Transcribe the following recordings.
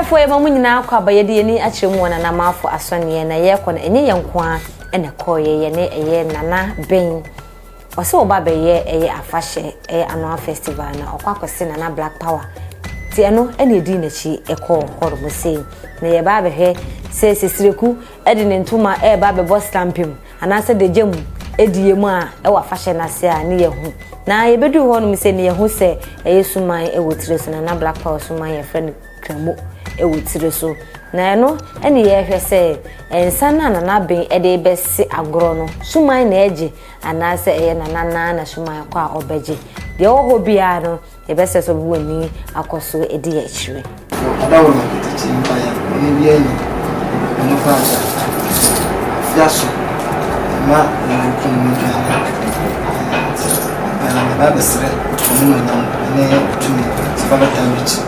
therefore ye mamu nyina akwa abayede ni akyeremu wona na mafo asone na ye kɔ na enye yenko a ene kɔye ye ne eye nana ben ɔse oba beye eye afahye eye annual festival na ɔkwakɔse nana black power ti eno ene di na chi ekɔ hɔrɔmo sei na ye ba behwe se sesireku edi ne ntoma ba be boss stampim anase de gem edie mu a wa afahye na se a ne ye hu na ye bedu hɔ no mi se ne ye hu se eye suman wotire so nana black power suman ye friend kramo wotire so na eno ene ye hwɛ se ensa na ben ede bɛse agoro no suman na eje anase eye na suman kwa obeje de oho bia no ye bɛse so bu ani akoso edi ye kyire adawo na kiti mbaya ni bia ni no fasa yaso ma na kunni kana baba sire mun na ne tumi sabata tambici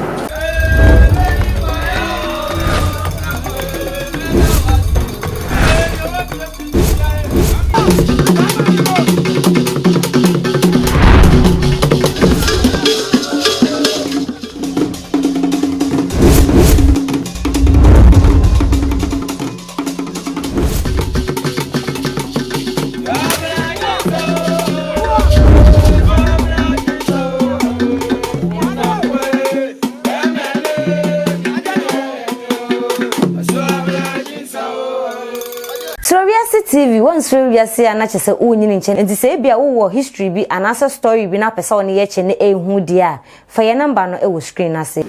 TV one story we say na chese unyini nche enti se bia wo history bi anasa story bi na pesa oni ye che ne ehu dia fa ye number no e wo screen na se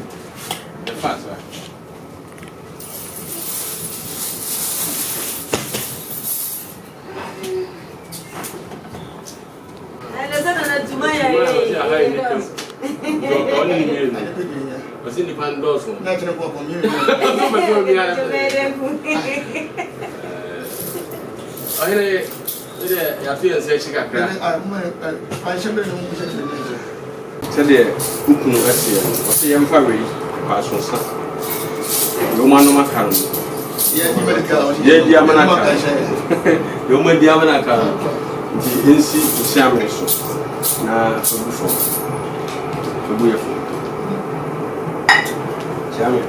ya feel say chika kra sede ukunu asia o se yemfa we pa so sa yo manu makaro ye di amana ka yo ma di amana ka di ensi usiame so na obufo obuyefo chame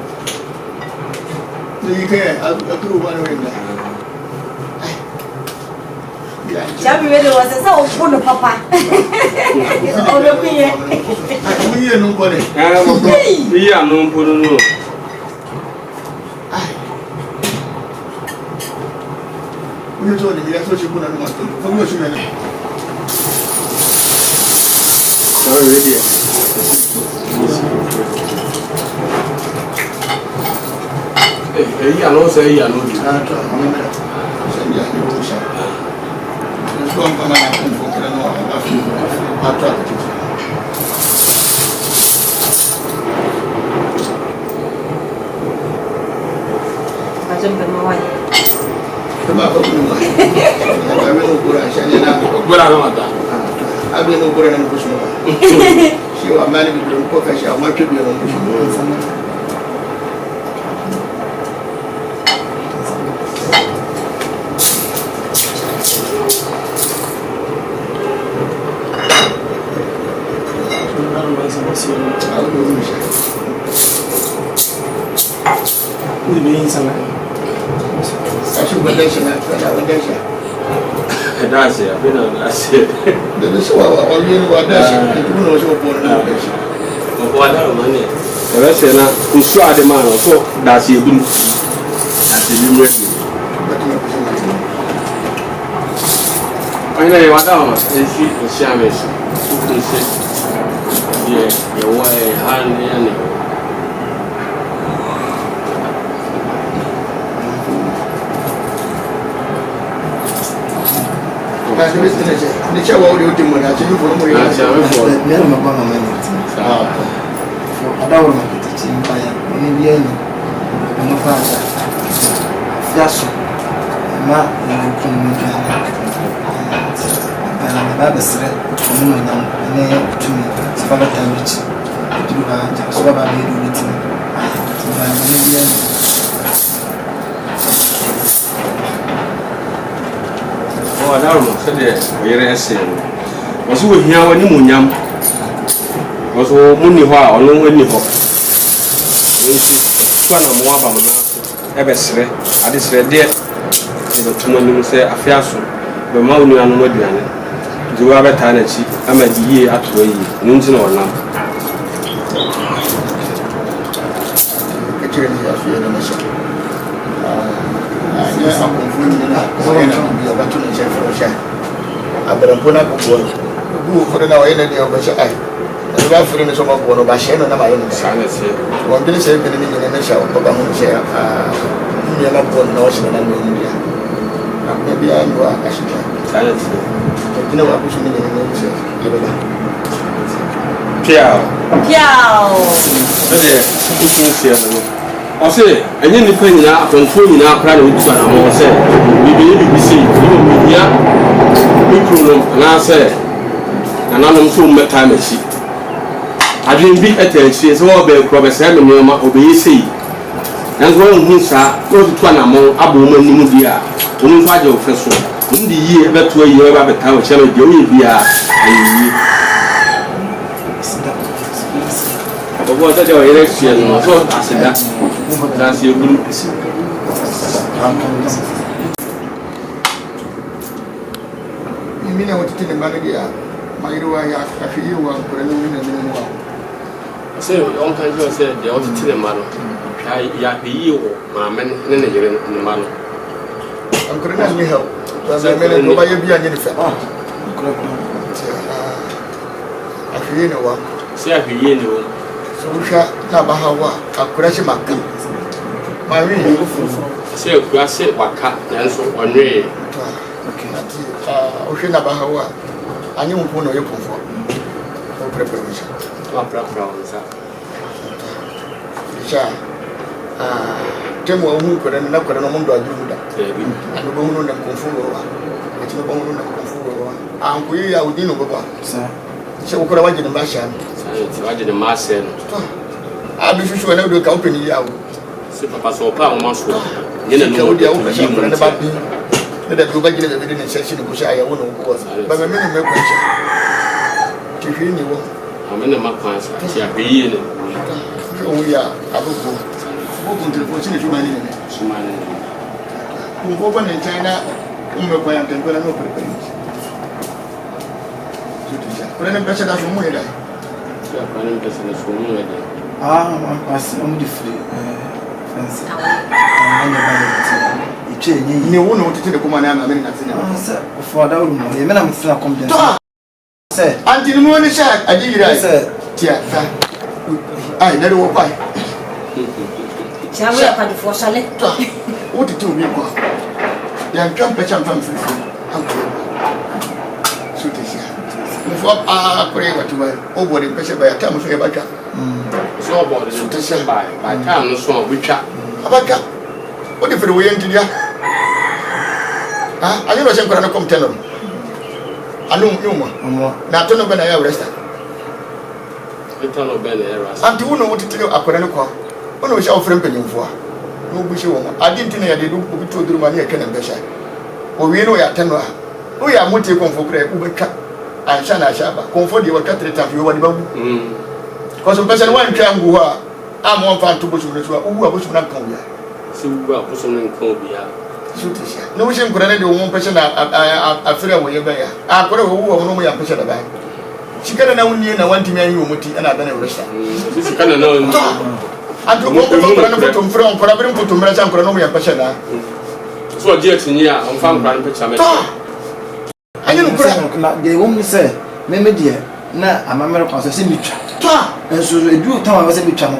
ni ke akuru bana wenda Chabi wele wase sa opono papa. Obe kuye. Kuye no bole. Kuye anu pono no. Kuye to ni ya so chibu na no mato. Fogo shumene. Sawa ready. Eyi anu se eyi anu di. Ah to amena. Senja ni o sha. Kama na kumfokera no atra Ajembe mawai kama kwa kuna abeno kura shanya na Kura no mata abeno kura na kushuma sio amani bidon ko ka sha ma kebi no kushuma Ni bem sana. Acho badasha na badasha. Badasha, badasha. Deve ser o dinheiro badasha. Tu não vai pôr na badasha. O quadro mane. Ela cena o suado de mano, só dá se bem. Dá-se bem mesmo. Ainda eu adoro, esse chama isso. Eu vou né. Mas não existe nada. Deixa eu olhar o último ano. Deixa eu ver como é. Deixa eu ver. Não é uma boa maneira. Ah, adoro uma petite mpaia. Nem bem. Uma faixa. Fiaço. Ma na kunni kana. Baba sire. Mun na ne tumi. Sifala tambici. Tuba ta so baba be do it. Ba ne bia. O adaro mo se de oyere ese. Wasu ohia wani munyam. Wasu munni ho a ono wani ho. kwa na mo aba mo ebe sere ade sere de ebe tumo ni se afia so be ma onu anu aduane de wa beta na chi ama yiye ato yi no nti na onam kire ni afia na so ya akonfu ni na so na bi ba to na chef ro sha abrampo na ko bu ko na wa ina de ba sha ai ba fere ne so ma ko no ba she no na ba ina sa na se wọ́n bí sẹ́ bí ní yẹn ní ṣe àwọn bàbá wọn ṣe ní ẹ̀ máa bọ̀ ní ọ̀ṣẹ̀ náà ní ọ̀hún bíyà àpẹ bí i wà àṣìkà ẹ̀dínà wà kúṣù ní yẹn ní ṣe yẹ̀bẹ̀dà. piao ẹ̀dẹ̀ kúṣù ń ṣe ẹ̀mọ́ ọ̀sẹ̀ ẹ̀yẹ́ nípa nyina àpẹ̀nfọ́ nyina akọ́ra ní ojú àná àwọn ọ̀sẹ̀ bíbí ní bíbí sí ìlú òmìnira mikro no anáṣẹ́ nananom tó mẹ́ta mẹ́sì adwin bi etanchie se wo be kro be se me nyoma obeyesi nanzo wo hu sa wo tutu anamo abo mo anim dia wo mu fa je wo feso wo ndi yi e beto yi e ba beta wo cheme de wo yi bia ayi obo ta je wo yere chie no so asida da se guru mimi na wotete ne mane dia mayirwa ya afiye wa kure no ni ne wa say on kan jo say de o titi ne ma no ya yi wo ma men ne yere ne ma no an kure na ni hawo ba me ne no ba ye bia ni fe kure afiye ne wa say afiye ne wo so sha na ba hawa akure shi makka ma wi say ku ase waka nanso onwe okay o shi na ba hawa anyi mpo no ye pomfo o preparation wa preparation sa temo hu ko na ko na mo ndo adu da ebi anu bo hu no pomfo ro wa ati bo hu no pomfo ro wa an ko yi ya udi no baba sa se ko ra waje no ba sha sa ti waje no ma se no a bi shushi na do ka open yi ya wo se papa so pa mo so ne no dia wo sha ko na ba bi ne da do ba gile be ne se shi no ko sha ya wo no ko ba me ne me ko sha ti fi ni wo amene makwan sa ti abiye ne o ya abugo bo kun te ko chini chuma ni ne sumane ko ba ne China umbe kwa ya tempo na no prepare ko ne pesa da so mu ne da ya kwa ne pesa na so mu ne da ma kwasi omu di free fancy anya ba ni iche nyi ni wo no tete de kuma na na me na tsina se for da uru mo ye me na mtsina confidence se anti ni mo ni sha ajira se tia ta ai na do pai chawe ya padi fo sale ta o tete o mi kwa ya ntwa pesa mfa mfiri anko so te sia mo fo kore wa tuwa o bo de pesa ba ya ta mo so ya ba twa so bo de te se ba ta no so o bitwa abaka o de fere wo ye ntidia ayo no se nkora na komteno anu nyuma na to no be na ya resta ita no be na ya resta anti uno wotitire akora ne kwa ono sha ofre mpanyimfo a no bu shi wo ma adi ntine ya de du bi to duru ma ne ya kana be sha o wi no ya tano a o ya mutie konfo kra u be ka ansha na sha ba konfo de wa ka treta fi wa di ba ko so pesa wan twa ngu ha amon fa nto bo su ne so u wa bo su na kan wi si u wa bo su ne kan bi ya sutisha no shin kurane da won pesa na afira wo ye ba ya akora wo wo no mo ya pesa da ba shikana na wunni na wanti mi ayi wo muti ana da na rusha shikana na wunni anto ko ko kurane foto mfira on kora birin foto mra chan kurane no mo ya pesa da so je tinya on fa kurane pesa me anyi no kura na de wo mi se me die na amamere kwa so se mitwa enso edu ta wa se mitwa no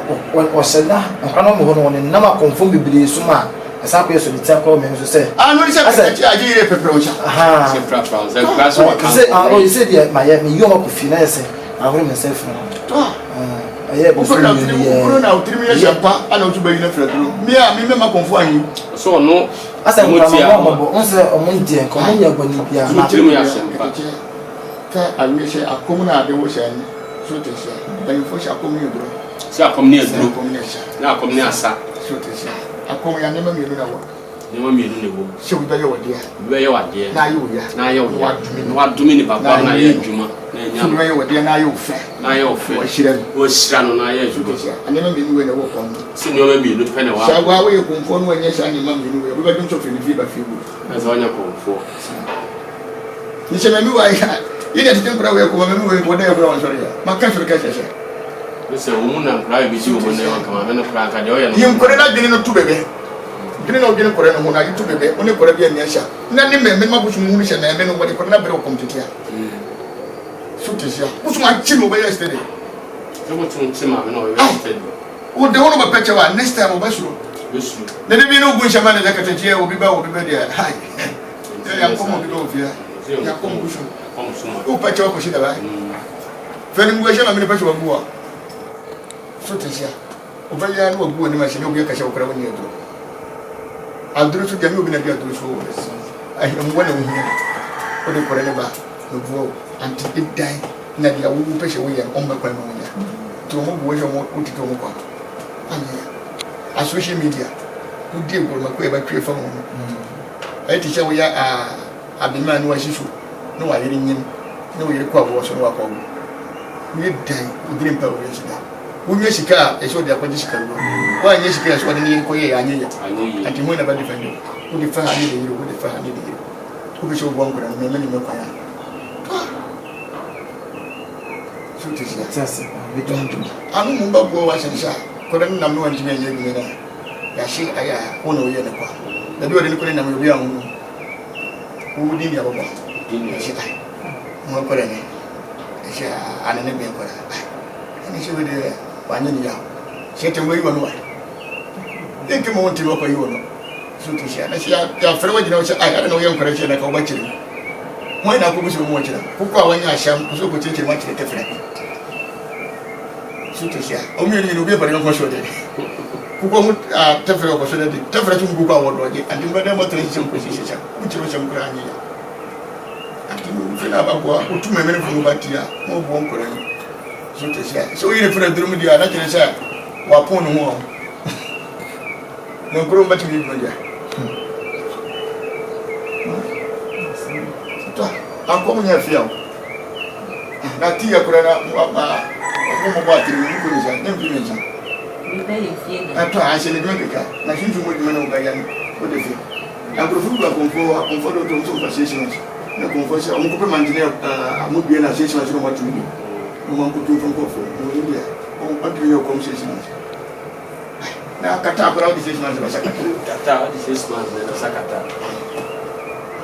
o seda nkwa no mo ho no ne na ma confirm bibiri suma asa ko yeso bitia ko me so se no ni se ajire pepere o cha se prapra se gaso wa kan se o se dia ma ye me yo ma ko finance ahoro me se fun aye bo so ni ye ko na utrimi ya champa ana utu bayi na fredro mi me ma konfu anyi so no asa mo mo on se o mo die ko mo nya gbani bia na utrimi ya champa ta alwe se akomuna ade wo se ani so te se bayi fo se akomuni dro se akomuni dro na akomuni asa so te se akom ya nema mi na wo nema mi ne wo se wo be ye wode be ye wade na ye wo ya na ye wo ya wa dumi ni baba na ye djuma no ye wode na ye ofe o hira no na ye jugo ane ma menu we na wo kon si no ma menu pe na wa sha wa we konfo no anya sha ane ma menu we ba dum so fe ni fi ba fi bu asa onya konfo ni se menu wa ya ide titin kura we ko menu we ko na kura on sori ya maka sori ka sha se o mu na kura bi ji wo ne wa kama me no kura ka de o ye no yim kore na dini no tu bebe dini no dini kore no ho na yitu bebe oni kore bi anya sha na ni me ma busu mu sha na me no wadi kore na bere o komtitia so tisia busu ma chi no be yesterday so mo tun chi ma me no we yesterday o de wono ba peche wa next time o ba suro na de bi no gun sha ma na ka tachie obi ba dia hai ya komo bi do fia ya komo busu o peche wa ko shi da ba feni mu sha ma me peche wa buwa so tisia o ba ya no buwa ni ma shi no bi ka sha o kra woni edo aduru su jami obi na bi aduru su o ai mo wona wo hia o de kore ne ba no buwa anti idai na dia wo peche wo ya o ma kwa no nya to mo buwa jo mo uti to mo kwa a social media who deal with my queer by three from I teach we are a be man was issue. No, I didn't know you call was on walk over. We die, we didn't power. When you see car, I saw the opposition. Why, yes, you guys, what I need for you, I need it. And you went about defending. Who the fire need you, who the fire need you. Who is your one and many no fire. So it is that's we don't do. I'm not going to wash kodan nam no antime ye bi na ya shi aya wono ye ne kwa da bi wode ni kodan nam bi an wu di ya baba ya shi ai mo ko ne shi ana ne be ko ani shi wode wa ni ya shi te mo yi wono wa e ke mo wonti ko yi wono so to shi ana shi ya fere wa jina shi ai ana no ye ko shi na ka ba chiri mo ina ko bi shi mo chira ko kwa wanya sham ko so ko chiri ma chiri te fere sutusia o mi ni no be bari ko shode ku ko mu tafere ko shode di tafere tun ku ko wodo je andi ba da mo tre ci ko ci ci ku ci ro ci ko ani ya andi mu fe na ba ko o tu me me fu ba tia mo bo ko ran sutusia so yi fere drum di ana kire sa wa pon no mo no ko ba ti ni no ja to an ko mu ya fiya na tia ko na ba mo ba tiri ni ko ni sa nem fi ni sa ni ba ye fi na to a se le do ka na shi ju mo di mena o ga ya ni o de fi a profu la konfo do to so fa session na konfo se o mo ko mantine mo bi na session so mo tu ni mo man ko tu fon ko fo mo ni ya o mo bi yo ko session na kata ko ra di session so sa kata di session na sa kata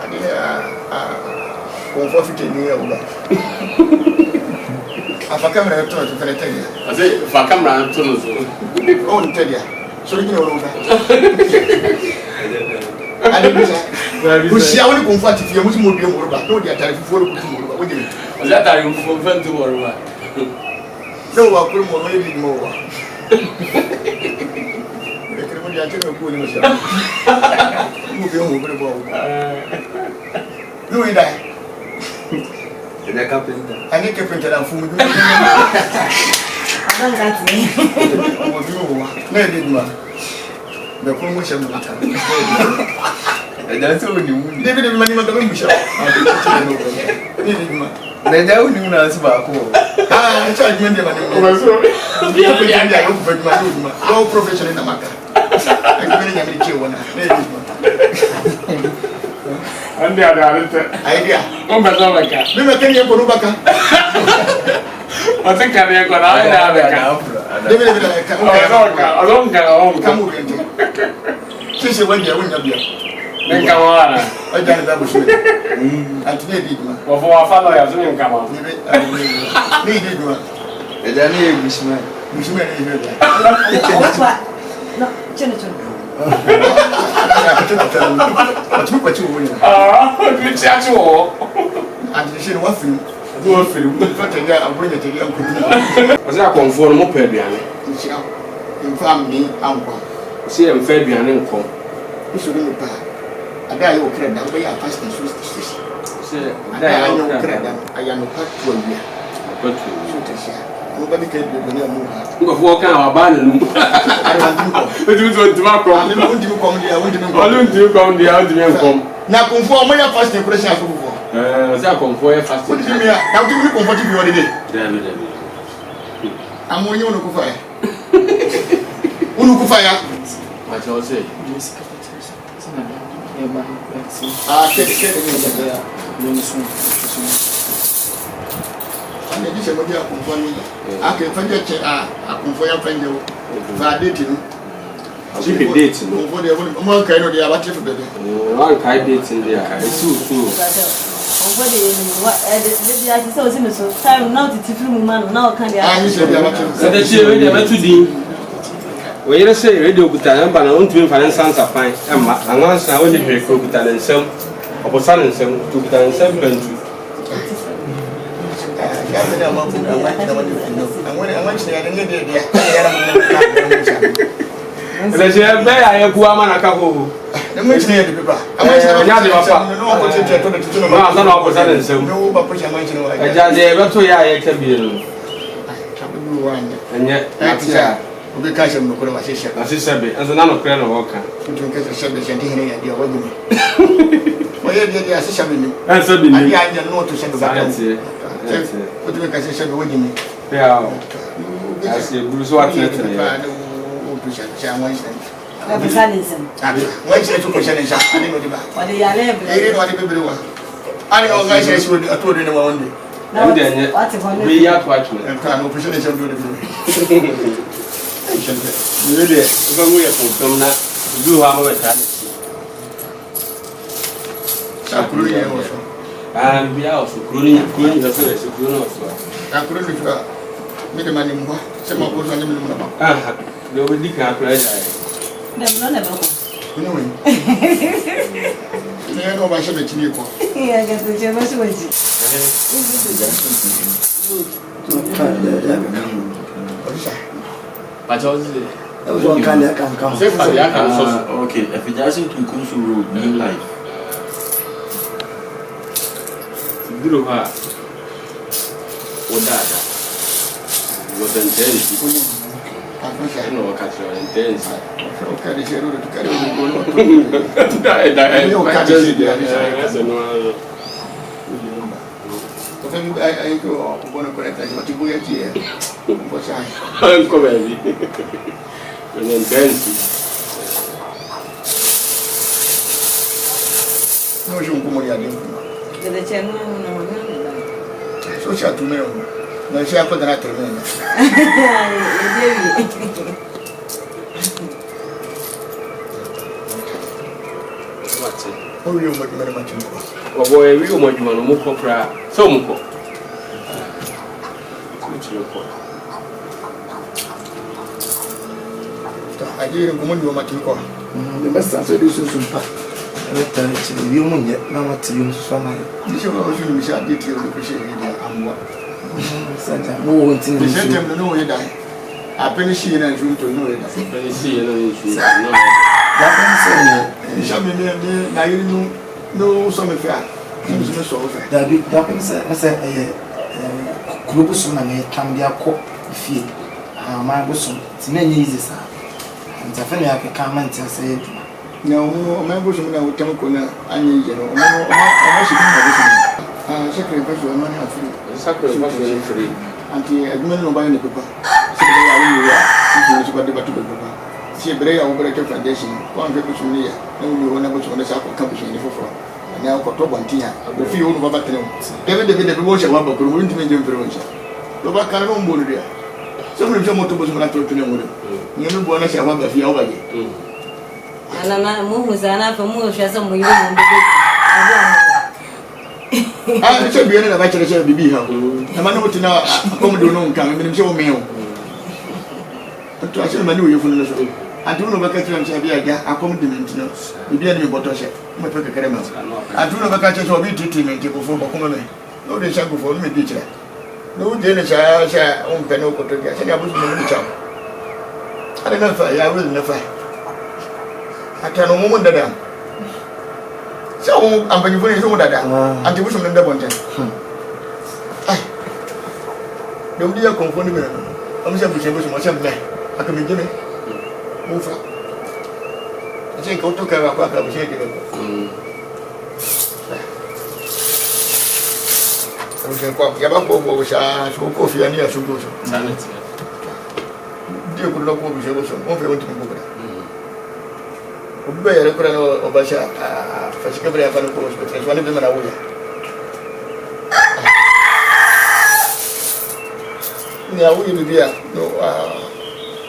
ani konfo fi te ni ya o ba afa kamera to to fere tege ase fa kamera to no so on tege so ni no ba ale bisa ku sia woni konfo atifie mo si mo bi mo ba no dia tare fufu ro ku mo ba o de ase tare fufu fantu mo ba no wa ku mo no ye mo wa ekere mo dia tare ku ni mo sia mo bi mo bre bo no ida Ele é carpenter. Ani que pintar a fumo do. Não gato nem. O viu wa. Não é de lá. Da como chama lá. É da sua união. Deve de mani mandar me puxar. Ni de lá. Não é da união na sua co. Ah, já de mani mani. começou Dia de dia eu vou de mani. Go professional na maca. É que nem me tio na. Ni de lá. ande ada Idea. on ba so baka Me me kenya ko rubaka. o se kare ko na ada baka Deve de la ka. o ka Kamu rente. Sisi wanya wanya bia. men kamara Aja da bu shi. Antine di ma. wo fo wa fa lo ya so men kamara Ni di ma. Ele é meio bicho, né? Mushime ni ni. No, chino. Atu kwa chu woni. ni ti ati wo Ante shi ni wa film. do film Fata ya abunye te ya kudu. o se akonfo no mo pa aduane Nchira. Infam ni ankwa. o se em fa aduane nkom Isuru ni pa. Ada ayo kra da ba ya fast and so station. se Ada ayo kra da aya no pa to awia. ko tu So te sha. Mo ba bi ka bi ni amu ha. ngo fo kan wa ba na num Ara ndu ko. o ti ma ko Ani mo ndi ko ndi ya, ndi ko. Olun ti ko ndi a ndi nkom Na konfo mo ya fast and pressure so fo. Za comfort fast. What do you mean? Now do you comfortable what it is? David. I'm on you no fire. Unu fire. What you say? Ah, get there. And this is what you are confirming. I can find a confirm friend you. But dating. She be dating. For the one kind of the abattoir. One kind dating there. It's too. Time now to film man now can So the chair they went to the we just say radio kuta number na untu mfa nsa nsa fan emma anwansa na woni hwe kuta na nsam obosa na nsam kuta na nsam bantu ele je be aye kuwa mana ka ho na machine de beba nya de papa no ko tete to de tuno ma na obosa na nsam no ba push machine wa ja de be to ya aye ka bi no tabu wanya anya atia obi ka shem no ko ma sheshe asisa be anza na no kre no woka tun ka sheshe shende hene ya dia wagi ni oye dia asisa be ni ansa bi ni ya nya no to shende ba ta o tun ka sheshe be wagi ni ya asi buru so atete o push ya mwa shende Representative. Why should you question it? I didn't know the back. What they are level. I didn't want to be able to. I know guys, I told you one day. and then we are watching And can't open it. really even we are from that do have a talent and we are also growing the first grown up. I couldn't make a man in more. Some of those animals. They will be carried. Them never come. No, I know my ship at you. Yeah, I get the German switch. But also, one kind that can come. Okay, if it doesn't to Kusu Road, new life. Duruha. Wadada. Was intense. I know what catch your intense. Okay, they share to carry on. I go on a correct what you go here. What's I? Uncle Baby. And then dance. No, you come here. The channel, So shall to me. No, she happened to me. What's it? Oh, you make very much more. Oh, boy, we want you on Mukopra. So Muko. I didn't come on you much more. The best answer is to pack. You won't get now what you from. This is what you shall detail the appreciate and what. More things. The same time, no, you die. I finish in and you to know it. I see you You shall be near, now you know some affair. That happens as a Globus and a Cambia court fee. My bosom, it's many easy, sir. And definitely I can come and say, no, my bosom now will come corner. I need you know, I should be a secretary money of free. Sacrifice free. Until a woman buying the paper. I will be able to see a break over the foundation. One people from here, and we will never to the South company for. And now got top one tea. The few of our battle. David the promotion one book will to make them promotion. The back can own board there. Some of them motor was not to know. You know, one I want to feel over you. And I'm moving for more some way. I should be a bachelor shall be here. The man who to know, come to know, come and show me. But I should know you from the show. I do know what I shall be a compliment. You be any bottle share. My pocket caramel. I do know what I shall be treating me before Bocombe. No, they shall go for me, teacher. No, then I shall own Penoco to get any of the child. I don't know if I will never. I can no moment that I'm. So I'm going to put that until we from the one time. Don't be a confounding. I'm just able to myself. I can be Jimmy. Move up. I think I'll talk about what I was saying. Obusia kwa yaba ko obusia so ko fi ani aso go so. Dia ko lo ko obusia go so. On fe won tin ko bra. Obi yere kura no obasha fa shi kabra fa ko so. Tre wani be mana wuya. Ni awu yi bia no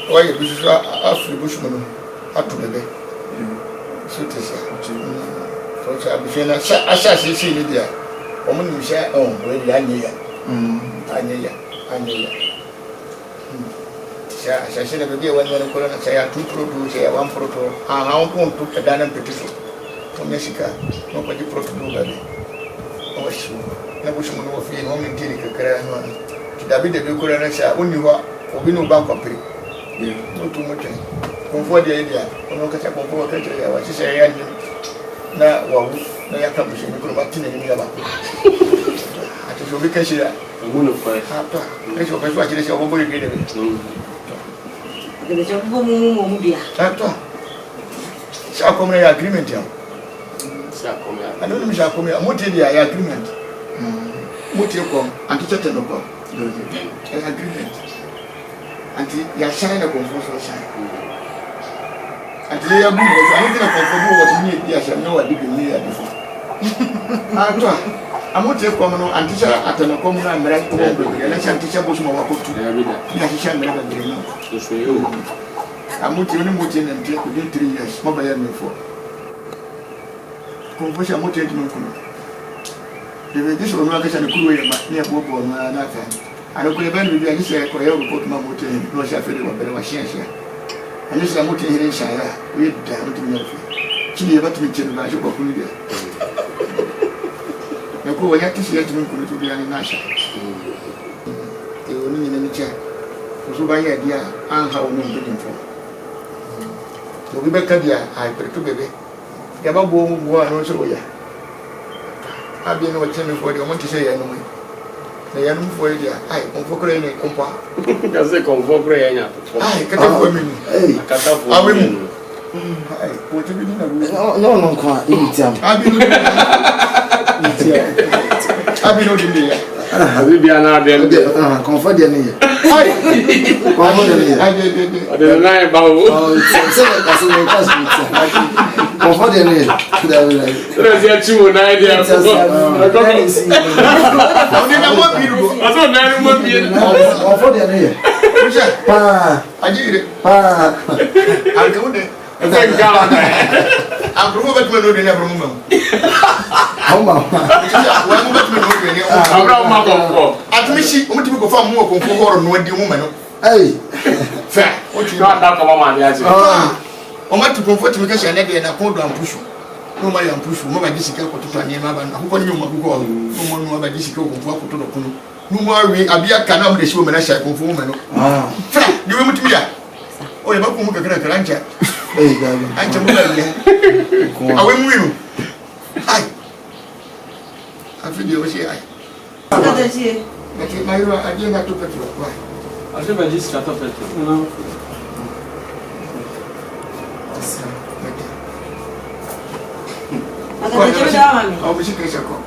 wa ye bisu afri bush mo no atu bebe. So tesa. So cha bi na asha shi ni dia. Omo ni sha we ya anya sha shi na bebe wani ko na sha ya 2 produce ya 1 proto ha on ko to kada nan petiso to me shika no ko di proto do gabe o shi na bu shi mo no fi no mi tiri ka kara no David de ko na sha oni ho obi no bank company no to mo twen konfo de dia ono ka cha konfo ka tire ya wa shi sha ya ni na wa na ya kan shi ko ba tinne ni ya ba ati so bi ka shi ya mo no fa ha to e so ka so ati de so bo bo ni de de jo bo mu bia ha to sha ko ya agreement ya sha ko ya ano ni sha ko ya mo te dia ya agreement mo te ko anti tete no ko agreement anti ya shine na konfo so shine anti ya bu mo so anti na konfo bu wo ni ya shine no wa di bi ni ya bi to amote ko no anti sha atana ko mu na mera ko bo ya na sha anti sha bo so ma ko tu ya bi da ya sha mera da bi no so yo amote ni mo te na nti ko 3 years mo ba ya me fo konfo sha mo te nti mo ko Deve diso no aka chane kuruwe ma ne abobo na na ka ana ko ebe no bia gise ko ye report ma moto no sha fere wa bere wa shia ana sha moto hire sha ya we da moto mi yafi chini ba tumi chiri ba jo ko kunu dia ya ko wa ya tisi ya tumi kunu to bia ni na sha e oni ni ni cha ko so ba ya dia an ha onu bi info to bi be ka dia ai pre to bebe ya ba bo mu bo anu so ya abi no cheme for the moment say ya no me na ya no for dia ai on fokore ni kompa ka se kon fokore ya nya ai kata for me kata for awe mu ai o te bi na no kwa itiam abi no abi no di ya abi bia na de comfort dia ni ai comfort dia ni ai de de na ba o so ka so no pass me comfort dia ni Pero si a chuo na idea ko. oni na mo biru Aso na ni mo bi. comfort dia ni pa ajire pa alka wonde Ese ngala na. amprofo betme no de ne abro mo homa wa mo betme no de ne Abra ma ko ko. atmishi o mutimi ko fa mo ko horo no adi mo no ei fa o ti Ka ta ko ma ya ji. o ma tu comfort mi ka sha na de na ko do ampushu no ma ya ampushu mo ba di sika ko to anye ma ba na ko ni mo ko no mo no ba di sika ko fu ko to do kuno no mo awi abia kana mo de shi o me na sha ko fu mo no fa di we mutimi ya o ye ba ko mo ka kra kra ncha ei gabi ancha mo ba ya awe mu inu ai afi di o shi ai Ada sih. Nanti mayu aja na tu petrol. Wah. Ase ba ji ska to peto. Ada sih dah mami. Au bisi kesa ko.